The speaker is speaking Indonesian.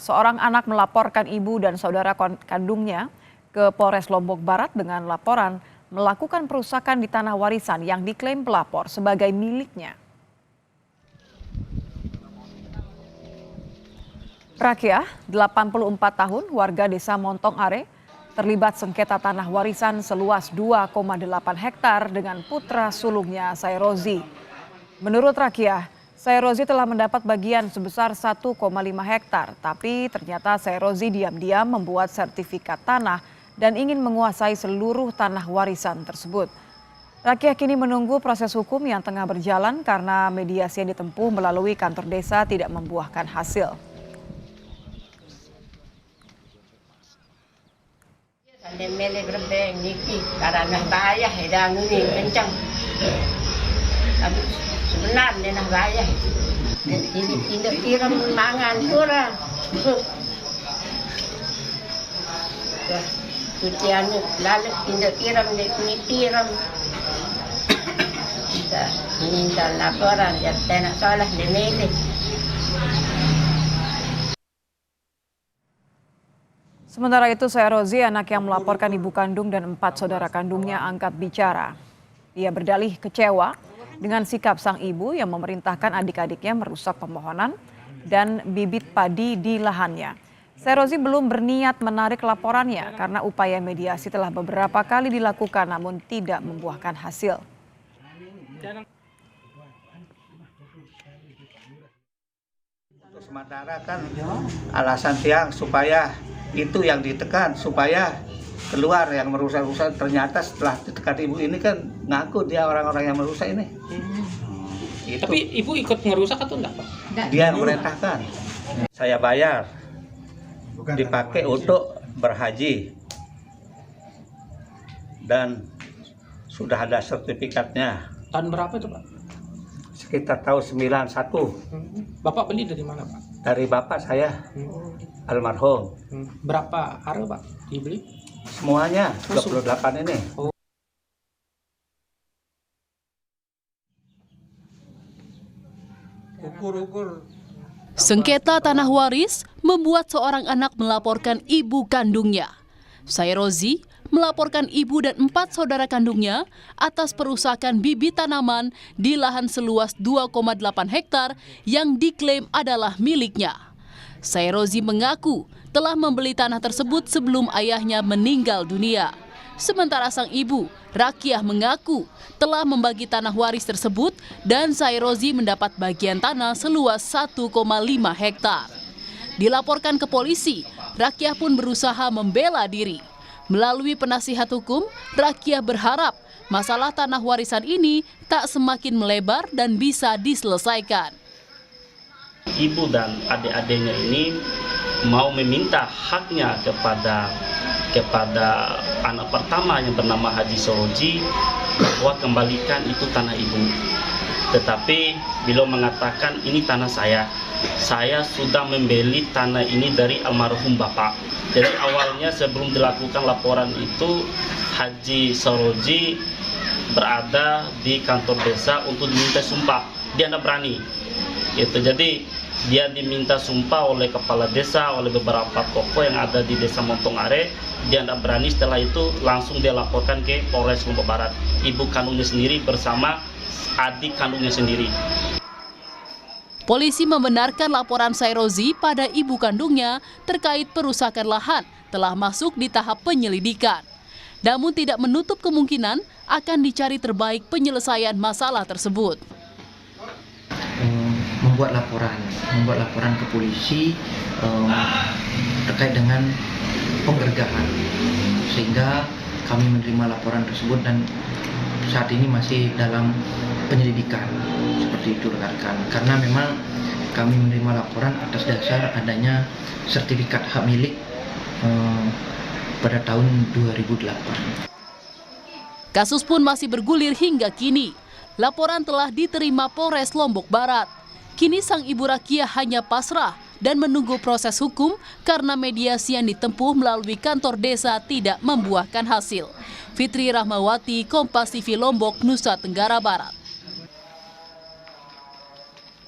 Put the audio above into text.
Seorang anak melaporkan ibu dan saudara kandungnya ke Polres Lombok Barat dengan laporan melakukan perusakan di tanah warisan yang diklaim pelapor sebagai miliknya. Rakyah, 84 tahun, warga desa Montong Are, terlibat sengketa tanah warisan seluas 2,8 hektar dengan putra sulungnya Sairozi. Menurut Rakyah, Sairozi telah mendapat bagian sebesar 1,5 hektar, tapi ternyata Sairozi diam-diam membuat sertifikat tanah dan ingin menguasai seluruh tanah warisan tersebut. Rakyat kini menunggu proses hukum yang tengah berjalan karena mediasi yang ditempuh melalui kantor desa tidak membuahkan hasil. Sebenarnya nah bayar ini tidak tiram mangan kurang suciannya lalu tidak tiram ini tiram bisa minta laporan ya tidak salah dimilih. Sementara itu Sairozi, anak yang melaporkan ibu kandung dan 4 saudara kandungnya angkat bicara. Ia berdalih kecewa dengan sikap sang ibu yang memerintahkan adik-adiknya merusak pemohonan dan bibit padi di lahannya. Sairozi belum berniat menarik laporannya karena upaya mediasi telah beberapa kali dilakukan namun tidak membuahkan hasil. Untuk sementara kan alasan tiang supaya itu yang ditekan supaya keluar yang merusak-rusak, ternyata setelah ditekan ibu ini kan ngaku dia orang-orang yang merusak ini. Gitu. Tapi ibu ikut merusak atau enggak, Pak? Dia yang memerintahkan. Saya bayar, dipakai untuk berhaji dan sudah ada sertifikatnya. Tahun berapa itu, Pak? Sekitar tahun 91. Bapak beli dari mana, Pak? Dari bapak saya, almarhum. Berapa hari, Pak, dibeli? Semuanya 28 ini. Sengketa tanah waris membuat seorang anak melaporkan ibu kandungnya. Sairozi melaporkan ibu dan 4 saudara kandungnya atas perusakan bibit tanaman di lahan seluas 2,8 hektar yang diklaim adalah miliknya. Sairozi mengaku telah membeli tanah tersebut sebelum ayahnya meninggal dunia. Sementara sang ibu, Rakyah, mengaku telah membagi tanah waris tersebut dan Sairozi mendapat bagian tanah seluas 1,5 hektar. Dilaporkan ke polisi, Rakyah pun berusaha membela diri. Melalui penasihat hukum, Rakyah berharap masalah tanah warisan ini tak semakin melebar dan bisa diselesaikan. Ibu dan adik-adiknya ini mau meminta haknya kepada anak pertama yang bernama Haji Sairozi bahwa kembalikan itu tanah ibu. Tetapi beliau mengatakan ini tanah saya sudah membeli tanah ini dari almarhum bapak. Jadi awalnya sebelum dilakukan laporan itu Haji Sairozi berada di kantor desa untuk diminta sumpah. Dia tidak berani. Gitu. Jadi dia diminta sumpah oleh kepala desa, oleh beberapa tokoh yang ada di desa Montong Are. Dia tidak berani, setelah itu langsung dia laporkan ke Polres Lombok Barat. Ibu kandungnya sendiri bersama adik kandungnya sendiri. Polisi membenarkan laporan Sairozi pada ibu kandungnya terkait perusakan lahan telah masuk di tahap penyelidikan. Namun tidak menutup kemungkinan akan dicari terbaik penyelesaian masalah tersebut. Membuat laporan ke polisi terkait dengan penggergahan, sehingga kami menerima laporan tersebut dan saat ini masih dalam penyelidikan, seperti itu rekan-rekan. Karena memang kami menerima laporan atas dasar adanya sertifikat hak milik pada tahun 2008. Kasus pun masih bergulir hingga kini. Laporan telah diterima Polres Lombok Barat. Kini sang ibu Rakyah hanya pasrah dan menunggu proses hukum karena mediasi yang ditempuh melalui kantor desa tidak membuahkan hasil. Fitri Rahmawati, Kompas TV Lombok, Nusa Tenggara Barat.